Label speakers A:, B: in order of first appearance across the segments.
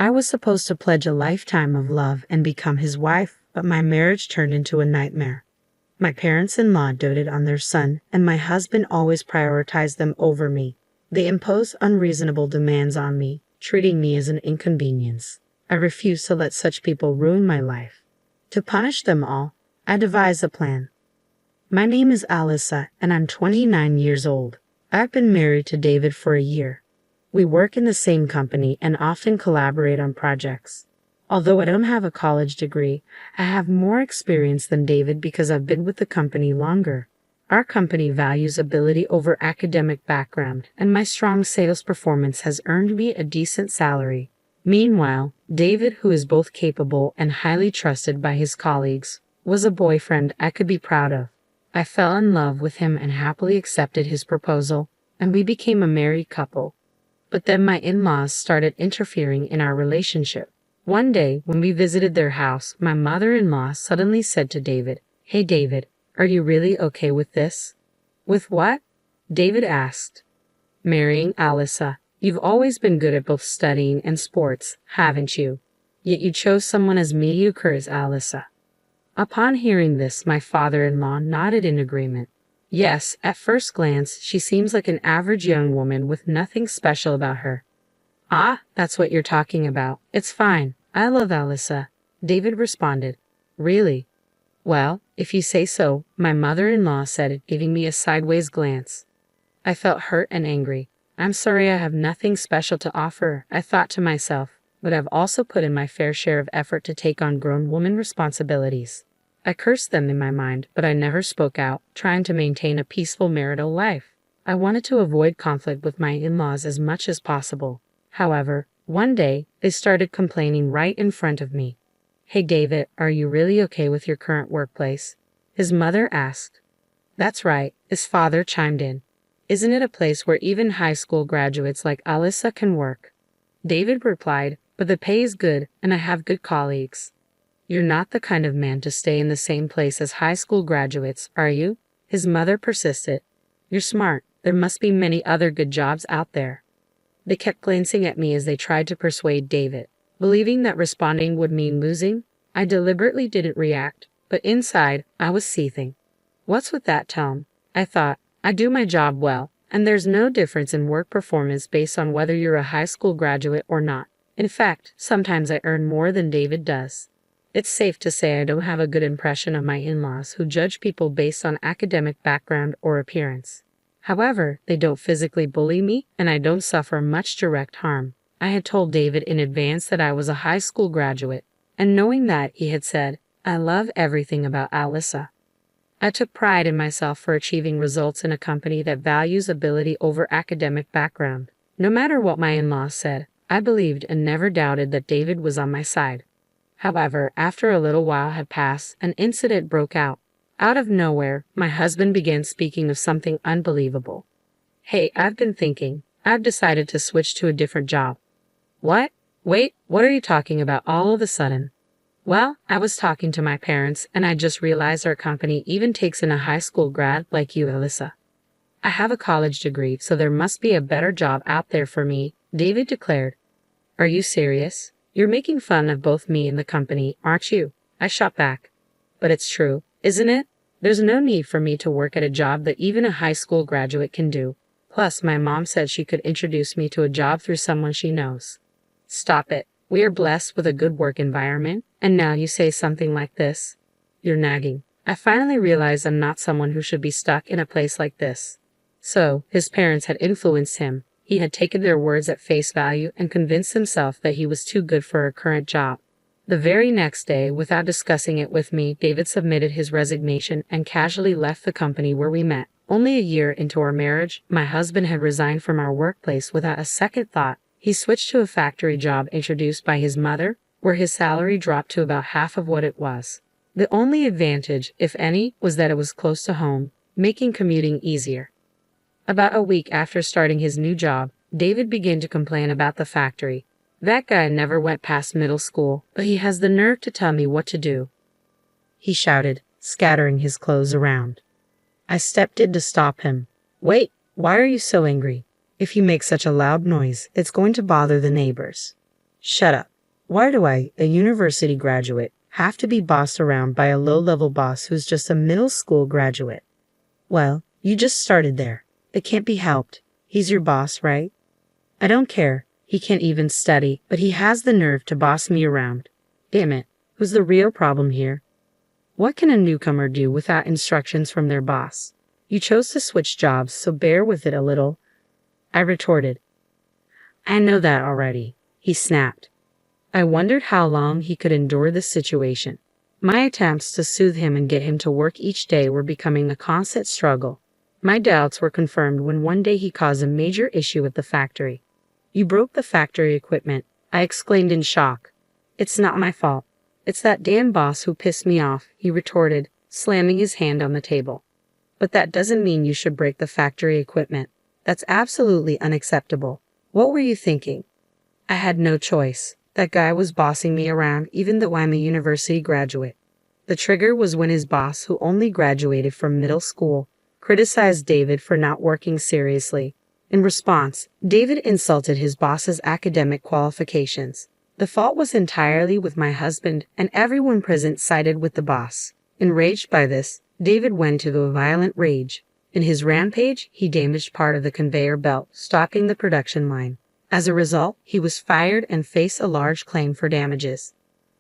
A: I was supposed to pledge a lifetime of love and become his wife, but my marriage turned into a nightmare. My parents-in-law doted on their son, and my husband always prioritized them over me. They imposed unreasonable demands on me, treating me as an inconvenience. I refused to let such people ruin my life. To punish them all, I devised a plan. My name is Alyssa, and I'm 29 years old. I've been married to David for a year. We work in the same company and often collaborate on projects. Although I don't have a college degree, I have more experience than David because I've been with the company longer. Our company values ability over academic background, and my strong sales performance has earned me a decent salary. Meanwhile, David, who is both capable and highly trusted by his colleagues, was a boyfriend I could be proud of. I fell in love with him and happily accepted his proposal, and we became a married couple. But then my in-laws started interfering in our relationship. One day, when we visited their house, my mother-in-law suddenly said to David, "Hey David, are you really okay with this?" "With what?" David asked. "Marrying Alyssa. You've always been good at both studying and sports, haven't you? Yet you chose someone as mediocre as Alyssa." Upon hearing this, my father-in-law nodded in agreement. "Yes, at first glance, she seems like an average young woman with nothing special about her." "Ah, that's what you're talking about. It's fine. I love Alyssa," David responded. "Really?" "Well, if you say so," my mother-in-law said, giving me a sideways glance. I felt hurt and angry. "I'm sorry I have nothing special to offer," I thought to myself, but I've also put in my fair share of effort to take on grown woman responsibilities. I cursed them in my mind, but I never spoke out, trying to maintain a peaceful marital life. I wanted to avoid conflict with my in-laws as much as possible. However, one day, they started complaining right in front of me. "Hey David, are you really okay with your current workplace?" his mother asked. "That's right," his father chimed in. "Isn't it a place where even high school graduates like Alyssa can work?" David replied, "But the pay is good, and I have good colleagues." "You're not the kind of man to stay in the same place as high school graduates, are you?" his mother persisted. "You're smart. There must be many other good jobs out there." They kept glancing at me as they tried to persuade David. Believing that responding would mean losing, I deliberately didn't react, but inside, I was seething. What's with that tone? I thought, I do my job well, and there's no difference in work performance based on whether you're a high school graduate or not. In fact, sometimes I earn more than David does. It's safe to say I don't have a good impression of my in-laws who judge people based on academic background or appearance. However, they don't physically bully me, and I don't suffer much direct harm. I had told David in advance that I was a high school graduate, and knowing that, he had said, "I love everything about Alyssa." I took pride in myself for achieving results in a company that values ability over academic background. No matter what my in-laws said, I believed and never doubted that David was on my side. However, after a little while had passed, an incident broke out. Out of nowhere, my husband began speaking of something unbelievable. "Hey, I've been thinking. I've decided to switch to a different job." "What? Wait, what are you talking about all of a sudden?" "Well, I was talking to my parents, and I just realized our company even takes in a high school grad like you, Alyssa. I have a college degree, so there must be a better job out there for me," David declared. "Are you serious? You're making fun of both me and the company, aren't you?" I shot back. "But it's true, isn't it? There's no need for me to work at a job that even a high school graduate can do. Plus, my mom said she could introduce me to a job through someone she knows." "Stop it. We are blessed with a good work environment, and now you say something like this? You're nagging." I finally realized I'm not someone who should be stuck in a place like this. So, his parents had influenced him. He had taken their words at face value and convinced himself that he was too good for a current job. The very next day, without discussing it with me, David submitted his resignation and casually left the company where we met. Only a year into our marriage, my husband had resigned from our workplace without a second thought. He switched to a factory job introduced by his mother, where his salary dropped to about half of what it was. The only advantage, if any, was that it was close to home, making commuting easier. About a week after starting his new job, David began to complain about the factory. "That guy never went past middle school, but he has the nerve to tell me what to do," he shouted, scattering his clothes around. I stepped in to stop him. "Wait, why are you so angry? If you make such a loud noise, it's going to bother the neighbors." "Shut up," Why do I, a university graduate, have to be bossed around by a low-level boss who's just a middle school graduate? Well, you just started there. It can't be helped. He's your boss, right? I don't care. He can't even study, but he has the nerve to boss me around. Damn it. Who's the real problem here? What can a newcomer do without instructions from their boss? You chose to switch jobs, so bear with it a little, I retorted. I know that already, he snapped. I wondered how long he could endure this situation. My attempts to soothe him and get him to work each day were becoming a constant struggle. My doubts were confirmed when one day he caused a major issue at the factory. You broke the factory equipment, I exclaimed in shock. It's not my fault. It's that damn boss who pissed me off, he retorted, slamming his hand on the table. But that doesn't mean you should break the factory equipment. That's absolutely unacceptable. What were you thinking? I had no choice. That guy was bossing me around even though I'm a university graduate. The trigger was when his boss, who only graduated from middle school, criticized David for not working seriously. In response, David insulted his boss's academic qualifications. The fault was entirely with my husband, and everyone present sided with the boss. Enraged by this, David went into a violent rage. In his rampage, he damaged part of the conveyor belt, stopping the production line. As a result, he was fired and faced a large claim for damages.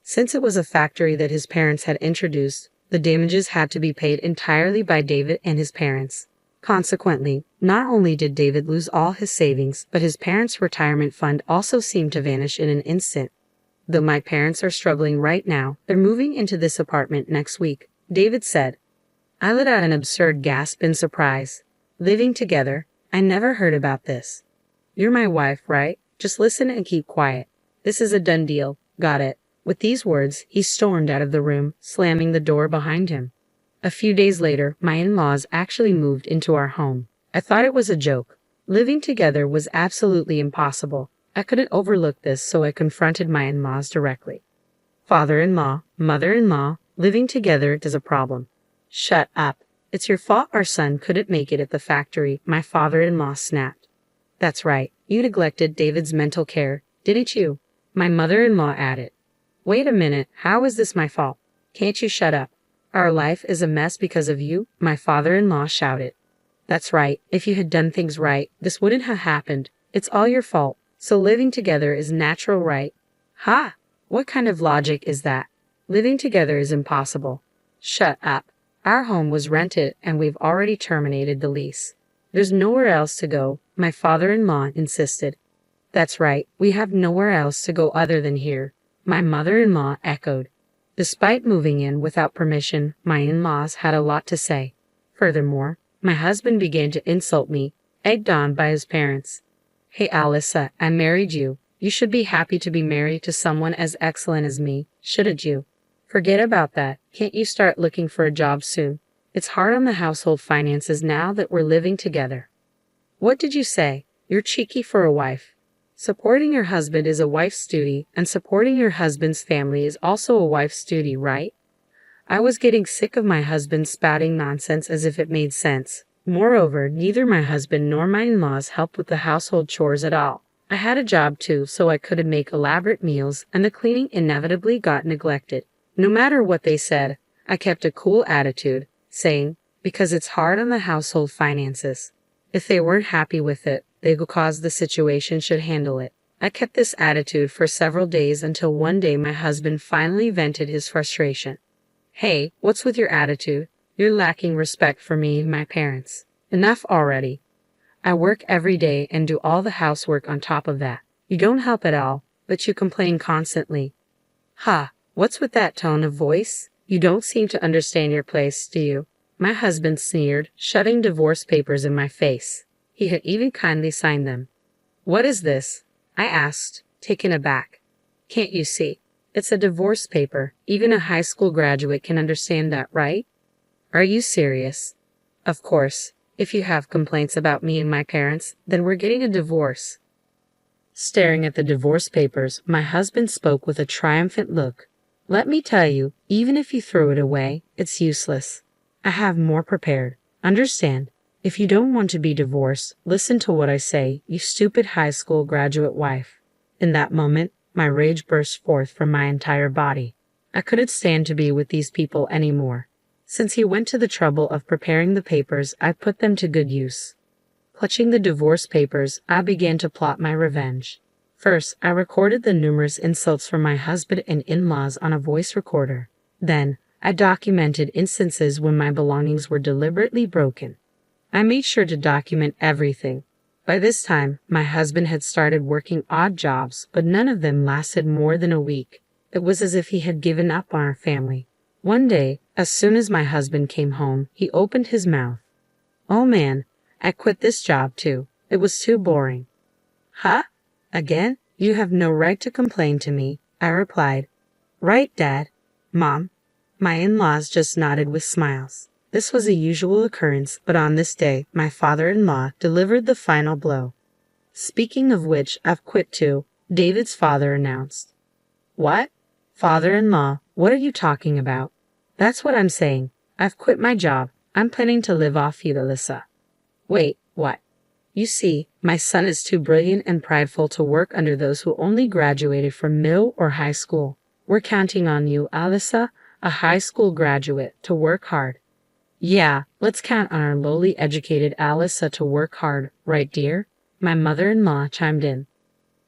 A: Since it was a factory that his parents had introduced, the damages had to be paid entirely by David and his parents. Consequently, not only did David lose all his savings, but his parents' retirement fund also seemed to vanish in an instant. Though my parents are struggling right now, they're moving into this apartment next week, David said. I let out an absurd gasp in surprise. Living together? I never heard about this. You're my wife, right? Just listen and keep quiet. This is a done deal. Got it. With these words, he stormed out of the room, slamming the door behind him. A few days later, my in-laws actually moved into our home. I thought it was a joke. Living together was absolutely impossible. I couldn't overlook this, so I confronted my in-laws directly. Father-in-law, mother-in-law, living together is a problem. Shut up. It's your fault our son couldn't make it at the factory, my father-in-law snapped. That's right. You neglected David's mental care, didn't you? My mother-in-law added. Wait a minute. How is this my fault? Can't you shut up? Our life is a mess because of you, my father-in-law shouted. That's right. If you had done things right, this wouldn't have happened. It's all your fault. So living together is natural, right? Ha! What kind of logic is that? Living together is impossible. Shut up. Our home was rented and we've already terminated the lease. There's nowhere else to go, my father-in-law insisted. That's right, we have nowhere else to go other than here, my mother-in-law echoed. Despite moving in without permission, my in-laws had a lot to say. Furthermore, my husband began to insult me, egged on by his parents. Hey Alyssa, I married you. You should be happy to be married to someone as excellent as me, shouldn't you? Forget about that. Can't you start looking for a job soon? It's hard on the household finances now that we're living together. What did you say? You're cheeky for a wife. Supporting your husband is a wife's duty, and supporting your husband's family is also a wife's duty, right? I was getting sick of my husband spouting nonsense as if it made sense. Moreover, neither my husband nor my in-laws helped with the household chores at all. I had a job too, so I couldn't make elaborate meals, and the cleaning inevitably got neglected. No matter what they said, I kept a cool attitude, saying, because it's hard on the household finances. If they weren't happy with it, they who caused the situation should handle it. I kept this attitude for several days until one day my husband finally vented his frustration. Hey, what's with your attitude? You're lacking respect for me and my parents. Enough already. I work every day and do all the housework on top of that. You don't help at all, but you complain constantly. Ha! What's with that tone of voice? You don't seem to understand your place, do you? My husband sneered, shoving divorce papers in my face. He had even kindly signed them. What is this? I asked, taken aback. Can't you see? It's a divorce paper. Even a high school graduate can understand that, right? Are you serious? Of course. If you have complaints about me and my parents, then we're getting a divorce. Staring at the divorce papers, my husband spoke with a triumphant look. Let me tell you, even if you throw it away, it's useless. I have more prepared. Understand, if you don't want to be divorced, listen to what I say, you stupid high school graduate wife. In that moment, My rage burst forth from my entire body. I couldn't stand to be with these people anymore. Since he went to the trouble of preparing the papers, I put them to good use. Clutching the divorce papers, I began to plot my revenge. First, I recorded the numerous insults from my husband and in-laws on a voice recorder. Then, I documented instances when my belongings were deliberately broken. I made sure to document everything. By this time, my husband had started working odd jobs, but none of them lasted more than a week. It was as if he had given up on our family. One day, as soon as my husband came home, he opened his mouth. "Oh man, I quit this job too. It was too boring." "Huh? Again? You have no right to complain to me," I replied. "Right, Dad. Mom." My in-laws just nodded with smiles. This was a usual occurrence, but on this day, my father-in-law delivered the final blow. "Speaking of which, I've quit too," David's father announced. "What? Father-in-law, what are you talking about?" "That's what I'm saying. I've quit my job. I'm planning to live off you, Alyssa." "Wait, what?" "You see, my son is too brilliant and prideful to work under those who only graduated from middle or high school. We're counting on you, Alyssa, a high school graduate, to work hard." "Yeah, let's count on our lowly educated Alyssa to work hard, right, dear?" My mother-in-law chimed in.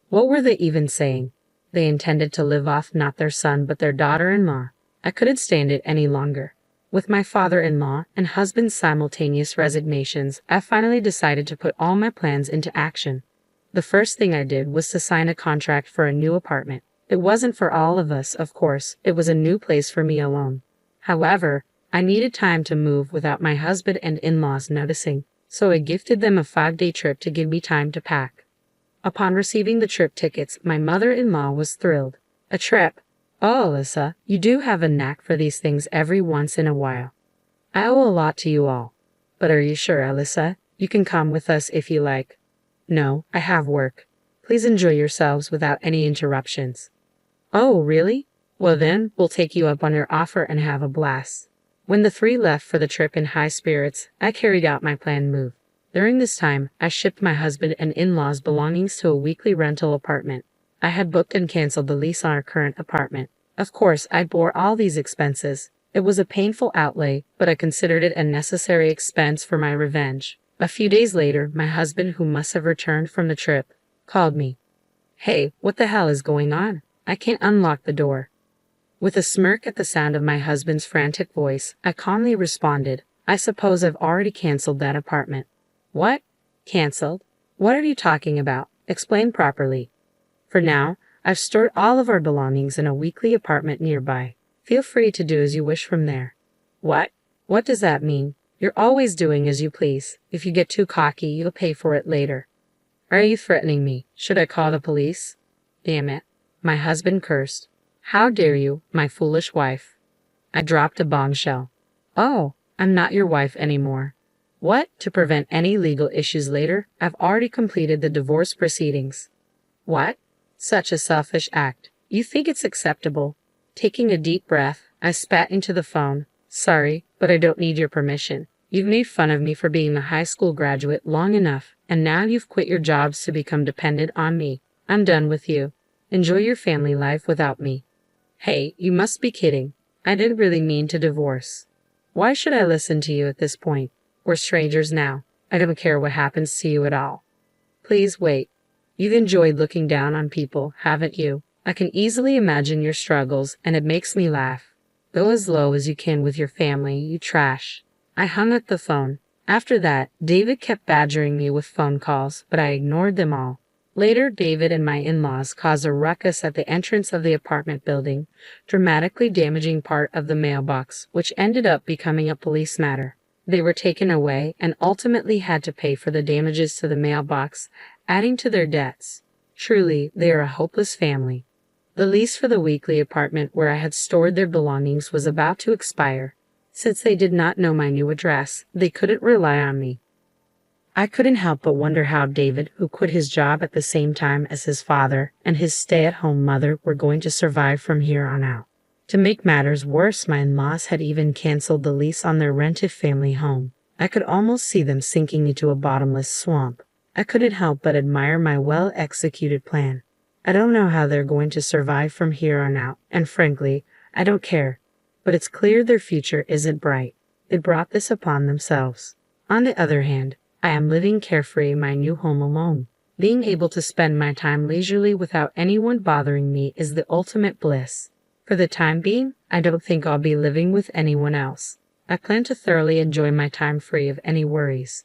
A: What were they even saying? They intended to live off not their son but their daughter-in-law. I couldn't stand it any longer. With my father-in-law and husband's simultaneous resignations, I finally decided to put all my plans into action. The first thing I did was to sign a contract for a new apartment. It wasn't for all of us, of course. It was a new place for me alone. However, I needed time to move without my husband and in-laws noticing, so I gifted them a 5-day trip to give me time to pack. Upon receiving the trip tickets, my mother-in-law was thrilled. "A trip? Oh, Alyssa, you do have a knack for these things every once in a while. I owe a lot to you all. But are you sure, Alyssa? You can come with us if you like." "No, I have work. Please enjoy yourselves without any interruptions." "Oh, really? Well then, we'll take you up on your offer and have a blast." When the three left for the trip in high spirits, I carried out my planned move. During this time, I shipped my husband and in-laws' belongings to a weekly rental apartment. I had booked and canceled the lease on our current apartment. Of course, I bore all these expenses. It was a painful outlay, but I considered it a necessary expense for my revenge. A few days later, my husband, who must have returned from the trip, called me. "Hey, what the hell is going on? I can't unlock the door." With a smirk at the sound of my husband's frantic voice, I calmly responded, "I suppose I've already canceled that apartment." "What? Canceled? What are you talking about? Explain properly." "For now, I've stored all of our belongings in a weekly apartment nearby. Feel free to do as you wish from there." "What? What does that mean? You're always doing as you please. If you get too cocky, you'll pay for it later." "Are you threatening me? Should I call the police?" "Damn it." My husband cursed. "How dare you, my foolish wife." I dropped a bombshell. "Oh, I'm not your wife anymore." "What? To prevent any legal issues later, I've already completed the divorce proceedings." "What? Such a selfish act. You think it's acceptable?" Taking a deep breath, I spat into the phone. "Sorry, but I don't need your permission. You've made fun of me for being a high school graduate long enough, and now you've quit your jobs to become dependent on me. I'm done with you. Enjoy your family life without me." "Hey, you must be kidding. I didn't really mean to divorce." "Why should I listen to you at this point? We're strangers now. I don't care what happens to you at all." "Please wait. You've enjoyed looking down on people, haven't you? I can easily imagine your struggles, and it makes me laugh. Go as low as you can with your family, you trash." I hung up the phone. After that, David kept badgering me with phone calls, but I ignored them all. Later, David and my in-laws caused a ruckus at the entrance of the apartment building, dramatically damaging part of the mailbox, which ended up becoming a police matter. They were taken away and ultimately had to pay for the damages to the mailbox, adding to their debts. Truly, they are a hopeless family. The lease for the weekly apartment where I had stored their belongings was about to expire. Since they did not know my new address, they couldn't rely on me. I couldn't help but wonder how David, who quit his job at the same time as his father and his stay-at-home mother, were going to survive from here on out. To make matters worse, my in-laws had even canceled the lease on their rented family home. I could almost see them sinking into a bottomless swamp. I couldn't help but admire my well-executed plan. I don't know how they're going to survive from here on out, and frankly, I don't care. But it's clear their future isn't bright. They brought this upon themselves. On the other hand, I am living carefree in my new home alone. Being able to spend my time leisurely without anyone bothering me is the ultimate bliss. For the time being, I don't think I'll be living with anyone else. I plan to thoroughly enjoy my time free of any worries.